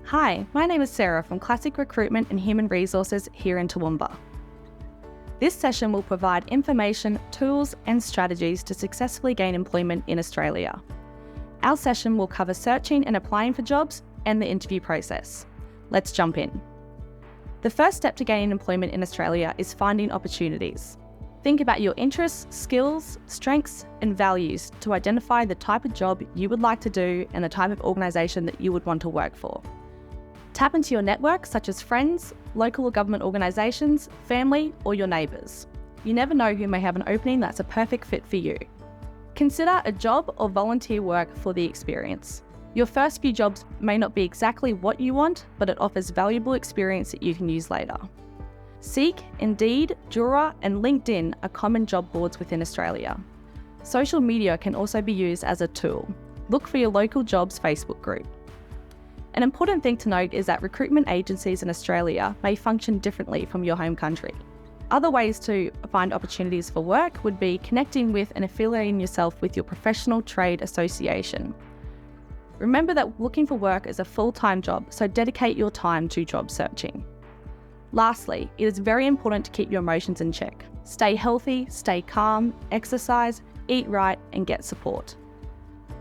Hi, my name is Sarah from Classic Recruitment and Human Resources here in Toowoomba. This session will provide information, tools and strategies to successfully gain employment in Australia. Our session will cover searching and applying for jobs and the interview process. Let's jump in. The first step to gaining employment in Australia is finding opportunities. Think about your interests, skills, strengths and values to identify the type of job you would like to do and the type of organisation that you would want to work for. Tap into your network such as friends, local or government organisations, family or your neighbours. You never know who may have an opening that's a perfect fit for you. Consider a job or volunteer work for the experience. Your first few jobs may not be exactly what you want, but it offers valuable experience that you can use later. Seek, Indeed, Jura and LinkedIn are common job boards within Australia. Social media can also be used as a tool. Look for your local jobs Facebook group. An important thing to note is that recruitment agencies in Australia may function differently from your home country. Other ways to find opportunities for work would be connecting with and affiliating yourself with your professional trade association. Remember that looking for work is a full-time job, so dedicate your time to job searching. Lastly, it is very important to keep your emotions in check. Stay healthy, stay calm, exercise, eat right, and get support.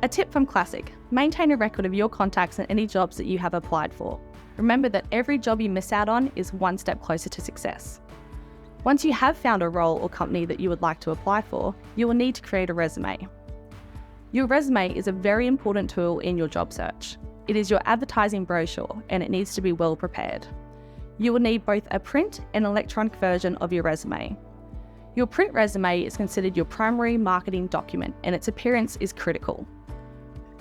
A tip from Classic: maintain a record of your contacts and any jobs that you have applied for. Remember that every job you miss out on is one step closer to success. Once you have found a role or company that you would like to apply for, you will need to create a resume. Your resume is a very important tool in your job search. It is your advertising brochure and it needs to be well prepared. You will need both a print and electronic version of your resume. Your print resume is considered your primary marketing document and its appearance is critical.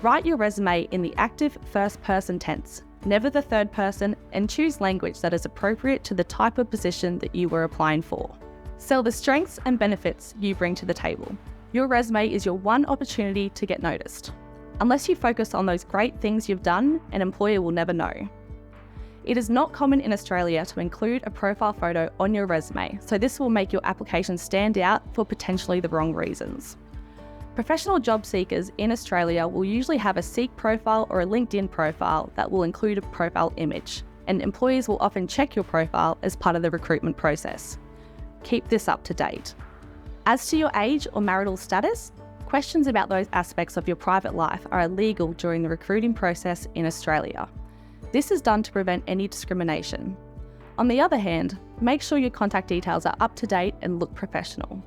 Write your resume in the active first person tense, never the third person, and choose language that is appropriate to the type of position that you were applying for. Sell the strengths and benefits you bring to the table. Your resume is your one opportunity to get noticed. Unless you focus on those great things you've done, an employer will never know. It is not common in Australia to include a profile photo on your resume, so this will make your application stand out for potentially the wrong reasons. Professional job seekers in Australia will usually have a Seek profile or a LinkedIn profile that will include a profile image, and employers will often check your profile as part of the recruitment process. Keep this up to date. As to your age or marital status, questions about those aspects of your private life are illegal during the recruiting process in Australia. This is done to prevent any discrimination. On the other hand, make sure your contact details are up to date and look professional.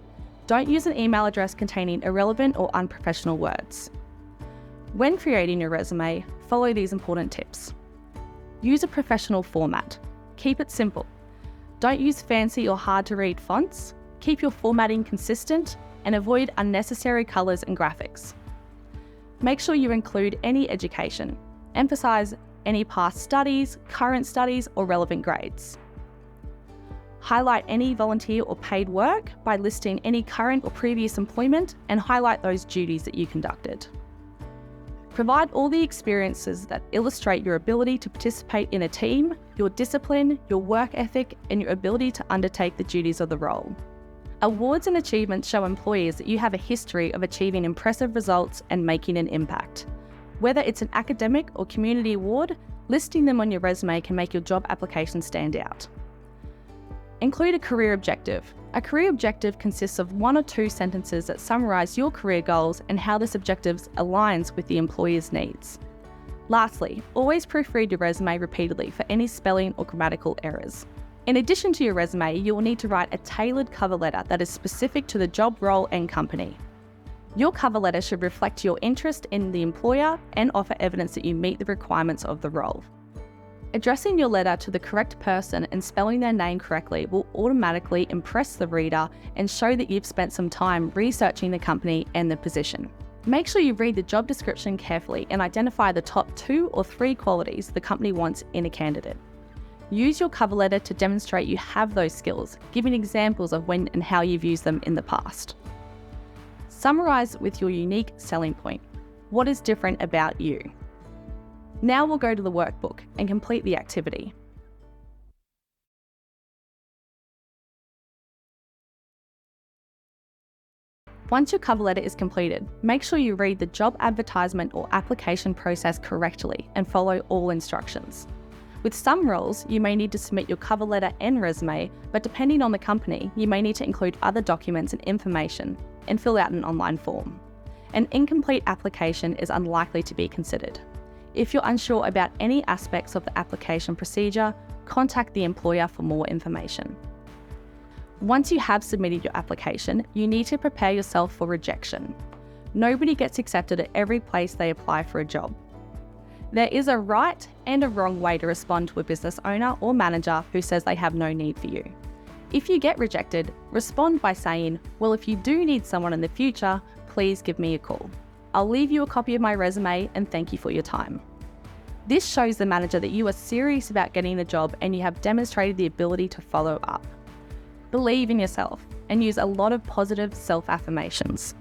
Don't use an email address containing irrelevant or unprofessional words. When creating your resume, follow these important tips. Use a professional format. Keep it simple. Don't use fancy or hard to read fonts. Keep your formatting consistent and avoid unnecessary colours and graphics. Make sure you include any education. Emphasise any past studies, current studies or relevant grades. Highlight any volunteer or paid work by listing any current or previous employment and highlight those duties that you conducted. Provide all the experiences that illustrate your ability to participate in a team, your discipline, your work ethic, and your ability to undertake the duties of the role. Awards and achievements show employers that you have a history of achieving impressive results and making an impact. Whether it's an academic or community award, listing them on your resume can make your job application stand out. Include a career objective. A career objective consists of 1 or 2 sentences that summarise your career goals and how this objective aligns with the employer's needs. Lastly, always proofread your resume repeatedly for any spelling or grammatical errors. In addition to your resume, you will need to write a tailored cover letter that is specific to the job role and company. Your cover letter should reflect your interest in the employer and offer evidence that you meet the requirements of the role. Addressing your letter to the correct person and spelling their name correctly will automatically impress the reader and show that you've spent some time researching the company and the position. Make sure you read the job description carefully and identify the top 2 or 3 qualities the company wants in a candidate. Use your cover letter to demonstrate you have those skills, giving examples of when and how you've used them in the past. Summarise with your unique selling point. What is different about you? Now we'll go to the workbook and complete the activity. Once your cover letter is completed, make sure you read the job advertisement or application process correctly and follow all instructions. With some roles, you may need to submit your cover letter and resume, but depending on the company, you may need to include other documents and information and fill out an online form. An incomplete application is unlikely to be considered. If you're unsure about any aspects of the application procedure, contact the employer for more information. Once you have submitted your application, you need to prepare yourself for rejection. Nobody gets accepted at every place they apply for a job. There is a right and a wrong way to respond to a business owner or manager who says they have no need for you. If you get rejected, respond by saying, "Well, if you do need someone in the future, please give me a call. I'll leave you a copy of my resume and thank you for your time." This shows the manager that you are serious about getting the job and you have demonstrated the ability to follow up. Believe in yourself and use a lot of positive self-affirmations.